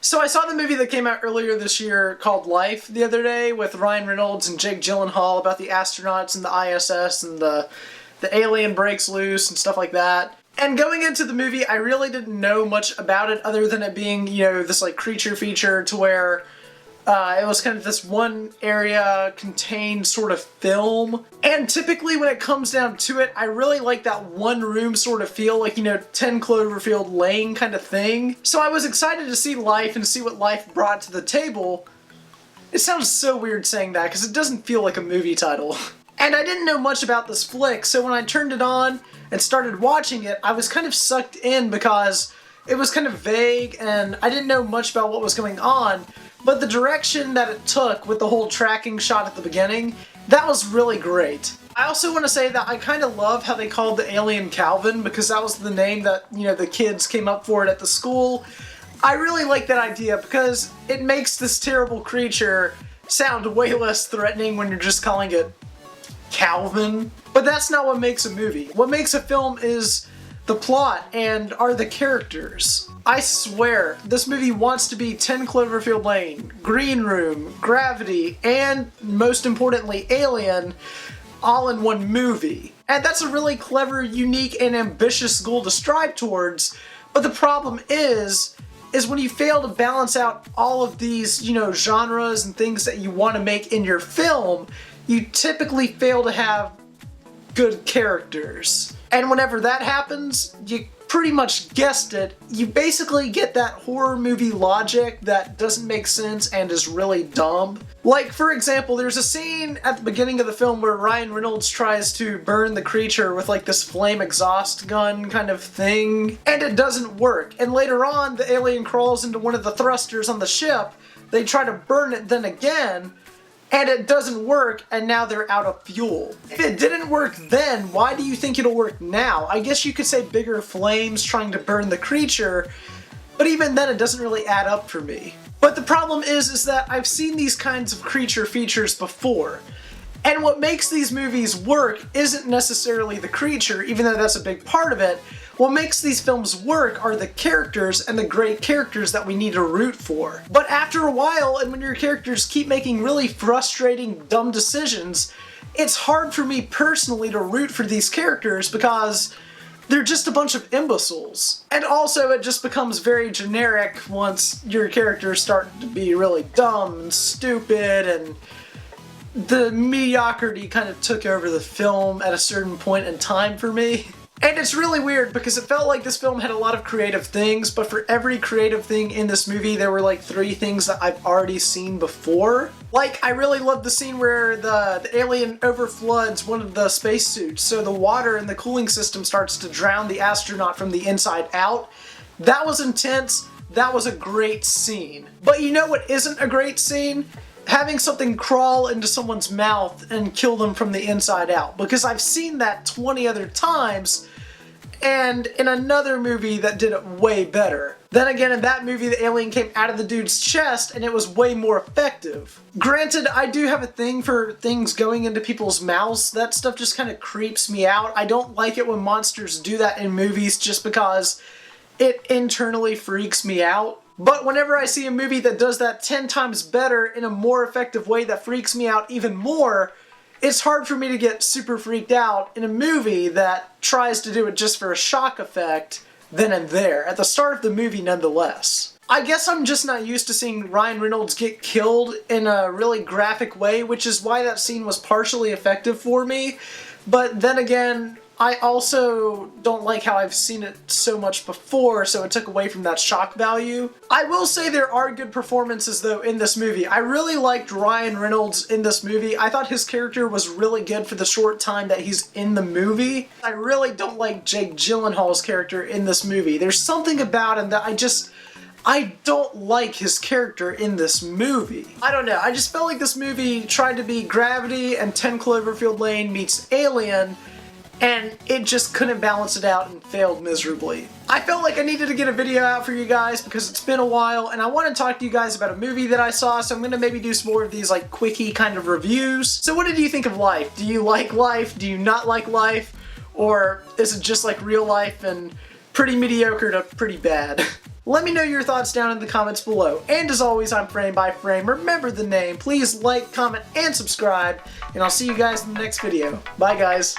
So I saw the movie that came out earlier this year called Life the other day with Ryan Reynolds and Jake Gyllenhaal about the astronauts and the ISS and the alien breaks loose and stuff like that. And going into the movie, I really didn't know much about it other than it being, you know, this like creature feature to where it was kind of this one area contained sort of film. And typically when it comes down to it, I really like that one room sort of feel, like, you know, 10 Cloverfield Lane kind of thing. So I was excited to see Life and see what Life brought to the table. It sounds so weird saying that because it doesn't feel like a movie title. And I didn't know much about this flick, so when I turned it on and started watching it, I was kind of sucked in because it was kind of vague and I didn't know much about what was going on. But the direction that it took with the whole tracking shot at the beginning, that was really great. I also want to say that I kind of love how they called the alien Calvin, because that was the name that, you know, the kids came up for it at the school. I really like that idea because it makes this terrible creature sound way less threatening when you're just calling it Calvin. But that's not what makes a movie. What makes a film is the plot and are the characters. I swear, this movie wants to be 10 Cloverfield Lane, Green Room, Gravity, and most importantly, Alien, all in one movie. And that's a really clever, unique, and ambitious goal to strive towards, but the problem is when you fail to balance out all of these, you know, genres and things that you want to make in your film, you typically fail to have good characters. And whenever that happens, you pretty much guessed it, you basically get that horror movie logic that doesn't make sense and is really dumb. Like, for example, there's a scene at the beginning of the film where Ryan Reynolds tries to burn the creature with like this flame exhaust gun kind of thing, and it doesn't work. And later on, the alien crawls into one of the thrusters on the ship, they try to burn it then again, and it doesn't work, and now they're out of fuel. If it didn't work then, why do you think it'll work now? I guess you could say bigger flames trying to burn the creature, but even then it doesn't really add up for me. But the problem is that I've seen these kinds of creature features before, and what makes these movies work isn't necessarily the creature, even though that's a big part of it. What makes these films work are the characters, and the great characters that we need to root for. But after a while, and when your characters keep making really frustrating, dumb decisions, it's hard for me personally to root for these characters because they're just a bunch of imbeciles. And also, it just becomes very generic once your characters start to be really dumb and stupid, and the mediocrity kind of took over the film at a certain point in time for me. And it's really weird because it felt like this film had a lot of creative things, but for every creative thing in this movie, there were like 3 things that I've already seen before. Like, I really loved the scene where the alien overfloods one of the spacesuits, so the water in the cooling system starts to drown the astronaut from the inside out. That was intense. That was a great scene. But you know what isn't a great scene? Having something crawl into someone's mouth and kill them from the inside out, because I've seen that 20 other times, and in another movie that did it way better. Then again, in that movie, the alien came out of the dude's chest and it was way more effective. Granted, I do have a thing for things going into people's mouths. That stuff just kind of creeps me out. I don't like it when monsters do that in movies just because it internally freaks me out. But whenever I see a movie that does that 10 times better in a more effective way that freaks me out even more, it's hard for me to get super freaked out in a movie that tries to do it just for a shock effect then and there, at the start of the movie nonetheless. I guess I'm just not used to seeing Ryan Reynolds get killed in a really graphic way, which is why that scene was partially effective for me. But then again, I also don't like how I've seen it so much before, so it took away from that shock value. I will say there are good performances though in this movie. I really liked Ryan Reynolds in this movie. I thought his character was really good for the short time that he's in the movie. I really don't like Jake Gyllenhaal's character in this movie. There's something about him that I don't like his character in this movie. I don't know, I just felt like this movie tried to be Gravity and 10 Cloverfield Lane meets Alien, and it just couldn't balance it out and failed miserably. I felt like I needed to get a video out for you guys because it's been a while and I want to talk to you guys about a movie that I saw, so I'm going to maybe do some more of these like quickie kind of reviews. So what did you think of Life? Do you like Life? Do you not like Life? Or is it just like real life and pretty mediocre to pretty bad? Let me know your thoughts down in the comments below. And as always, I'm FrameByFrame. Remember the name. Please like, comment, and subscribe. And I'll see you guys in the next video. Bye, guys.